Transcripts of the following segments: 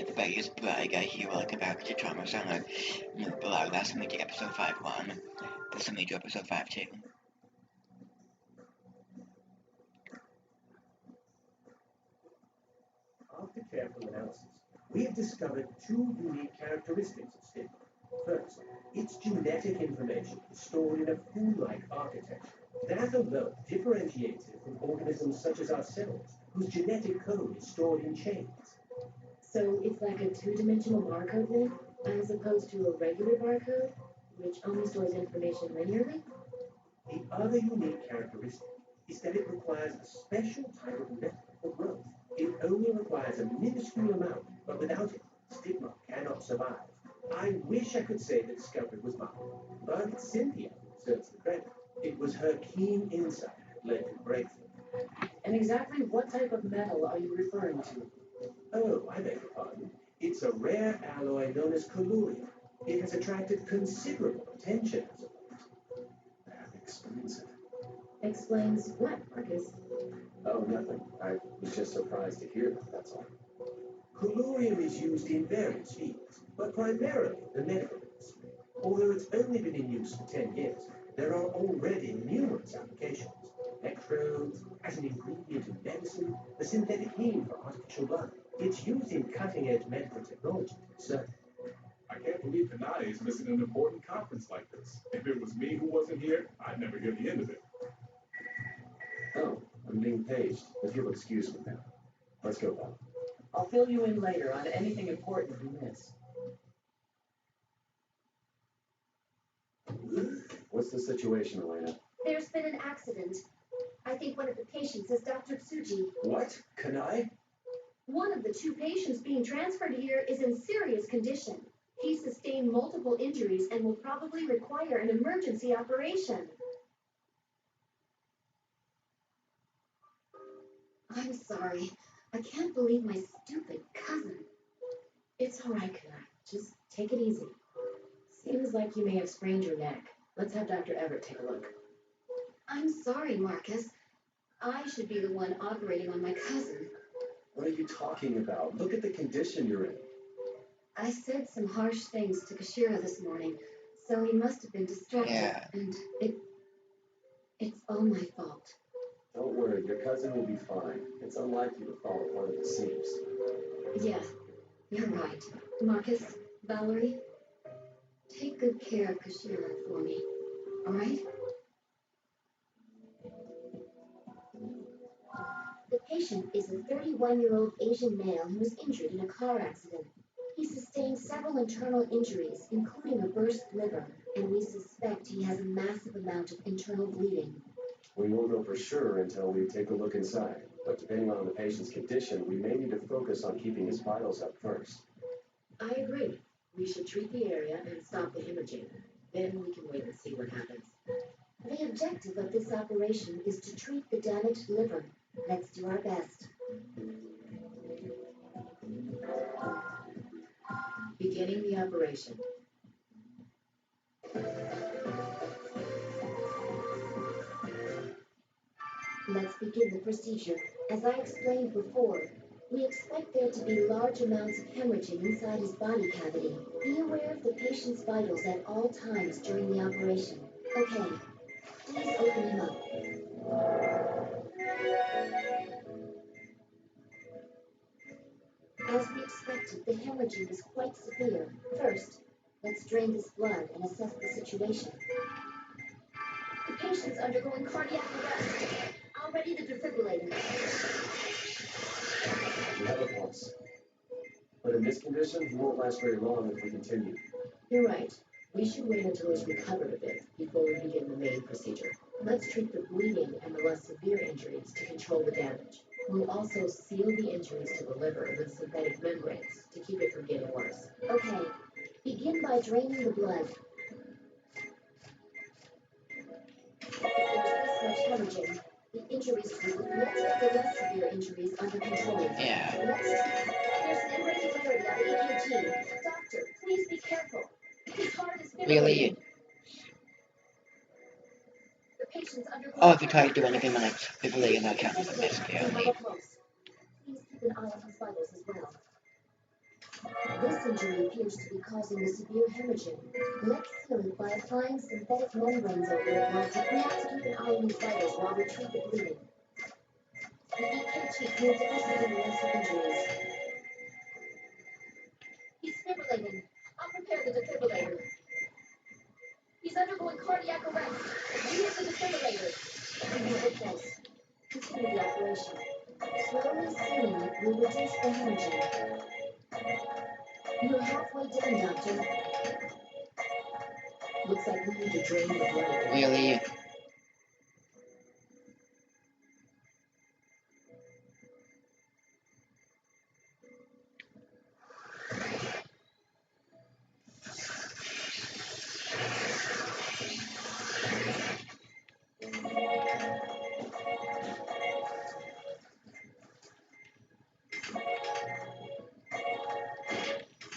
everybody, it's Bragg here. Welcome back to Trauma Summer. Below, that's Major Episode 5-1. This is Major Episode 5-2. After careful analysis, we have discovered two unique characteristics of stigma. First, its genetic information is stored in a flu-like architecture. That alone differentiates it from organisms such as ourselves, whose genetic code is stored in chains. So it's like a two-dimensional barcode then, as opposed to a regular barcode, which only stores information linearly? The other unique characteristic is that it requires a special type of method for growth. It only requires a minuscule amount, but without it, stigma cannot survive. I wish I could say the discovery was mine, but Cynthia deserves the credit. It was her keen insight that led to the breakthrough. And exactly what type of metal are you referring to? Oh, I beg your pardon. It's a rare alloy known as colluria. It has attracted considerable attention as of late. That explains it. Explains what, Marcus? Oh, nothing. I was just surprised to hear that, that's all. Collurium is used in various fields, but primarily the medical industry. Although it's only been in use for 10 years, there are already numerous applications. Electrodes, as an ingredient in medicine, the synthetic heme for artificial blood. It's used in cutting-edge medical technology, so... I can't believe Kanai is missing an important conference like this. If it was me who wasn't here, I'd never hear the end of it. Oh, I'm being paged. If you'll excuse me now. Let's go, Bob. I'll fill you in later on anything important you miss. What's the situation, Elena? There's been an accident. I think one of the patients is Dr. Tsuji. What? Kanai? One of the two patients being transferred here is in serious condition. He sustained multiple injuries and will probably require an emergency operation. I'm sorry. I can't believe my stupid cousin. It's all right, Kanai. Just take it easy. Seems like you may have sprained your neck. Let's have Dr. Everett take a look. I'm sorry, Marcus. I should be the one operating on my cousin. What are you talking about? Look at the condition you're in. I said some harsh things to Kashira this morning, so he must have been distracted. Yeah. And it's all my fault. Don't worry, your cousin will be fine. It's unlikely to fall apart at the seams. Yeah, you're right. Marcus, Valerie, take good care of Kashira for me, all right? The patient is a 31-year-old Asian male who was injured in a car accident. He sustained several internal injuries, including a burst liver, and we suspect he has a massive amount of internal bleeding. We won't know for sure until we take a look inside, but depending on the patient's condition, we may need to focus on keeping his vitals up first. I agree. We should treat the area and stop the hemorrhaging. Then we can wait and see what happens. The objective of this operation is to treat the damaged liver. Let's do our best. Beginning the operation. Let's begin the procedure. As I explained before, we expect there to be large amounts of hemorrhaging inside his body cavity. Be aware of the patient's vitals at all times during the operation. Okay, please open him up. As we expected, the hemorrhaging is quite severe. First, let's drain this blood and assess the situation. The patient's undergoing cardiac arrest. I'll ready the defibrillator. We have a pulse. But in this condition, he won't last very long if we continue. You're right. We should wait until he's recovered a bit before we begin the main procedure. Let's treat the bleeding and the less severe injuries to control the damage. We'll also seal the injuries to the liver with synthetic membranes to keep it from getting worse. Okay, begin by draining the blood. There's this much hemorrhaging. The injuries treated. Let's get the less severe injuries under control. Yeah. Let's treat. There's an irregularity on the EKG. Doctor, please be careful. His heart is fibrillating. Really? The patient's undergoing. Oh, if you try to do anything like defibrillating, that counts as a miss, We have apparently. a pulse. Please keep an eye on his vitals as well. injury appears to be causing a severe hemorrhaging. Let's seal it by applying synthetic membranes over it while we have to keep an eye on his vitals while we treat the bleeding. The EKG can't investigate the lesser injuries. He's fibrillating. I'll prepare the defibrillator. He's undergoing cardiac arrest. Use the defibrillator. We're close. Continue the operation. Slowly sealing it will reduce the hemorrhaging. You're halfway done, Doctor. Looks like we need to drain the blood again. Really?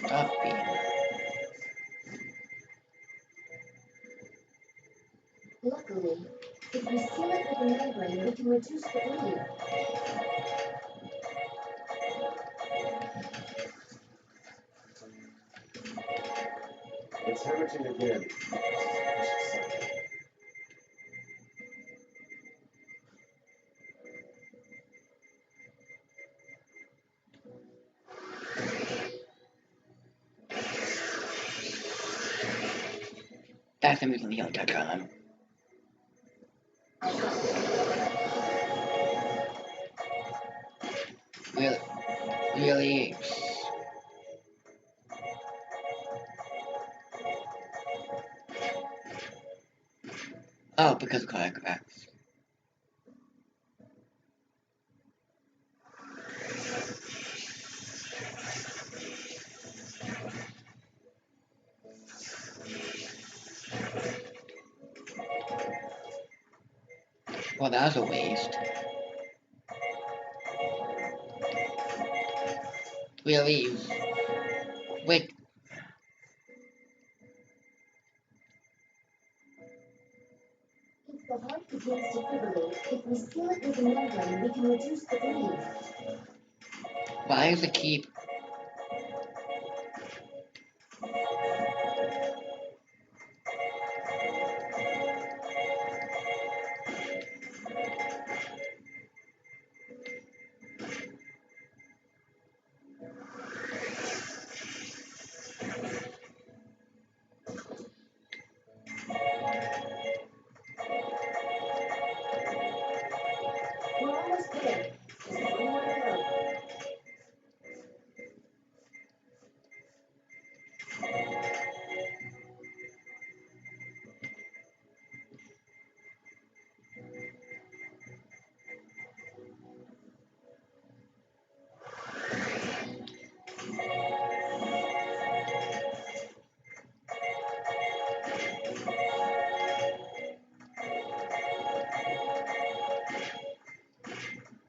Stop being. Luckily, if we seal it with a membrane, we can reduce the bleeding. It's hemorrhaging again. That's the reason we don't touch on him. Really? Oh, because of cardiac arrest. Well, that was a waste. Really? Wait. If the heart begins to fibrillate, if we seal it with a membrane, we can reduce the bleeding. Why does it keep... We're almost there. Just one more to go.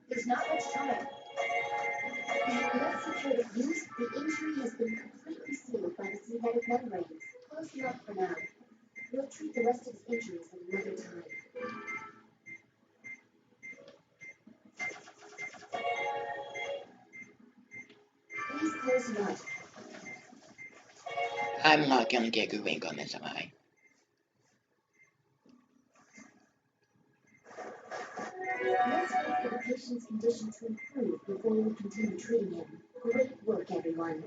There's not much time. Let's secure the fuse. The injury has been completely sealed by the synthetic membranes. Close them up for now. We'll treat the rest of his injuries at another time. Please close him up. I'm not gonna get a good rank on this, am I? Let's wait for the patient's condition to improve before we continue treating him. Great work, everyone.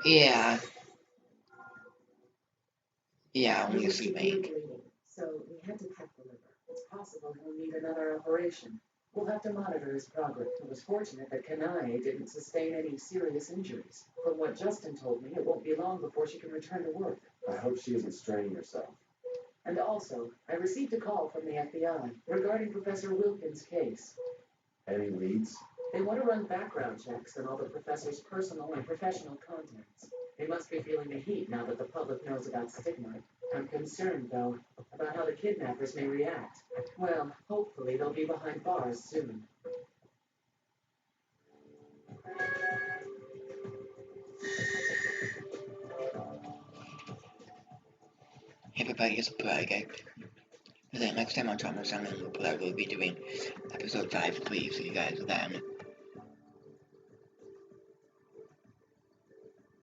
Yeah. Yeah, only a There's sweet severe rank. bleeding, so we had to cut the liver. It's possible he'll need another operation. We'll have to monitor his progress. It was fortunate that Kanai didn't sustain any serious injuries. From what Justin told me, it won't be long before she can return to work. I hope she isn't straining herself. And also, I received a call from the FBI regarding Professor Wilkins' case. Any leads? They want to run background checks on all the professor's personal and professional contacts. They must be feeling the heat now that the public knows about stigma. I'm concerned, though, about how the kidnappers may react. Well, hopefully they'll be behind bars soon. Everybody is a project. Then next time on Trauma Summon, we'll be doing episode 5, please, so you guys then.